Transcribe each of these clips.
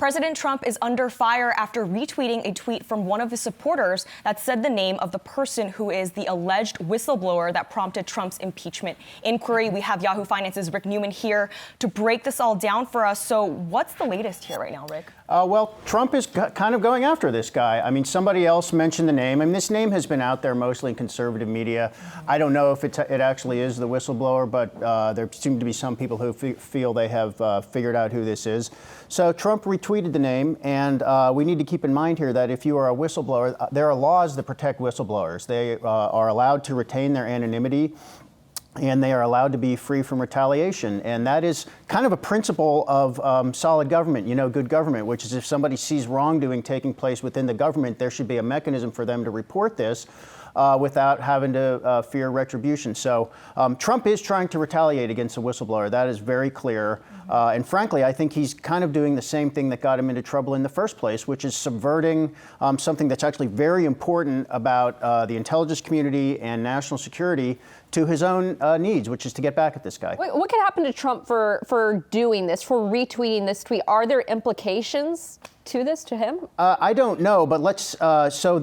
President Trump is under fire after retweeting a tweet from one of his supporters that said the name of the person who is the alleged whistleblower that prompted Trump's impeachment inquiry. We have Yahoo Finance's Rick Newman here to break this all down for us. So what's the latest here right now, Rick? Well, Trump is kind of going after this guy. I mean, somebody else mentioned the name. I mean, this name has been out there mostly in conservative media. I don't know if it actually is the whistleblower, but there seem to be some people who feel they have figured out who this is. So Trump retweeted the name, and we need to keep in mind here that if you are a whistleblower, there are laws that protect whistleblowers. They are allowed to retain their anonymity, and they are allowed to be free from retaliation. And that is kind of a principle of solid government, good government, which is if somebody sees wrongdoing taking place within the government, there should be a mechanism for them to report this without having to fear retribution. So Trump is trying to retaliate against a whistleblower. That is very clear. And frankly, I think he's kind of doing the same thing that got him into trouble in the first place, which is subverting something that's actually very important about the intelligence community and national security to his own needs, which is to get back at this guy. What could happen to Trump for doing this, for retweeting this tweet? Are there implications to this, to him? I don't know, but let's, could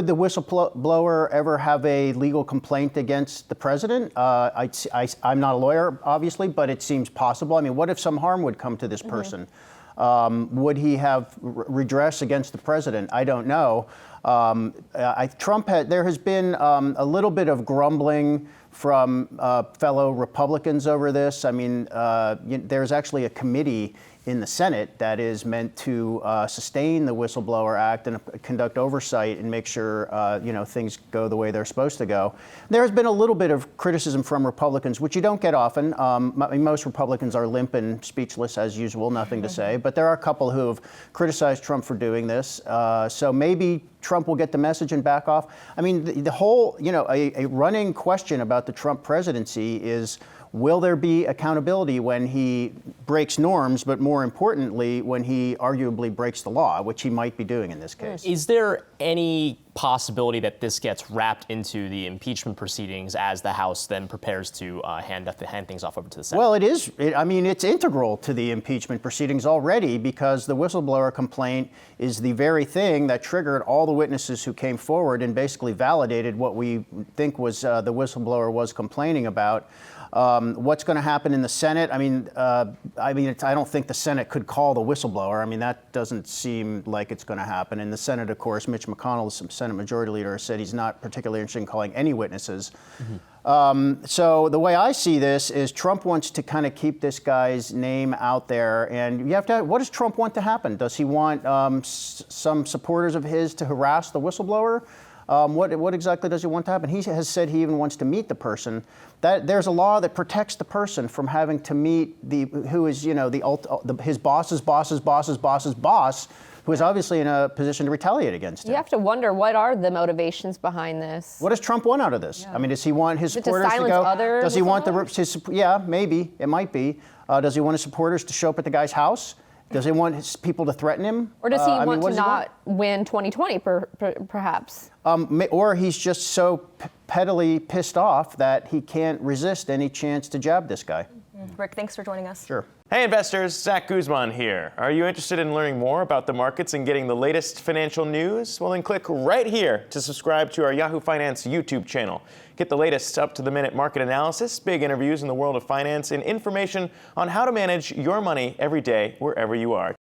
the whistleblower ever have a legal complaint against the president? I'm not a lawyer, obviously, but it seems possible. I mean, what if some harm would come to this person? Would he have redress against the president? I don't know. There has been a little bit of grumbling from fellow Republicans over this. I mean, there's actually a committee in the Senate that is meant to sustain the Whistleblower Act and conduct oversight and make sure things go the way they're supposed to go. There has been a little bit of criticism from Republicans, which you don't get often. Most Republicans are limp and speechless as usual, nothing to say. But there are a couple who have criticized Trump for doing this. So maybe Trump will get the message and back off. I mean, the whole, a running question about the Trump presidency is, will there be accountability when he breaks norms, but more importantly, when he arguably breaks the law, which he might be doing in this case? Is there any possibility that this gets wrapped into the impeachment proceedings as the House then prepares to hand things off over to the Senate? Well, it is. It's integral to the impeachment proceedings already, because the whistleblower complaint is the very thing that triggered all the witnesses who came forward and basically validated what we think was the whistleblower was complaining about. What's going to happen in the Senate? I don't think the Senate could call the whistleblower. I mean, that doesn't seem like it's going to happen. In the Senate, of course, Mitch McConnell, the Senate Majority Leader, said he's not particularly interested in calling any witnesses. So the way I see this is Trump wants to kind of keep this guy's name out there. And you have to ask, what does Trump want to happen? Does he want some supporters of his to harass the whistleblower? What exactly does he want to happen? He has said he even wants to meet the person. There's a law that protects the person from having to meet his boss's boss's boss's boss's boss, who is obviously in a position to retaliate against him. You have to wonder, what are the motivations behind this? What does Trump want out of this? Yeah. I mean, does he want his supporters to silence go? Other does he want yeah, maybe it might be. Does he want his supporters to show up at the guy's house? Does he want his people to threaten him? Or does he want to not win 2020, perhaps? Or he's just so pettily pissed off that he can't resist any chance to jab this guy. Rick, thanks for joining us. Sure. Hey investors, Zach Guzman here. Are you interested in learning more about the markets and getting the latest financial news? Well, then click right here to subscribe to our Yahoo Finance YouTube channel. Get the latest up-to-the-minute market analysis, big interviews in the world of finance, and information on how to manage your money every day wherever you are.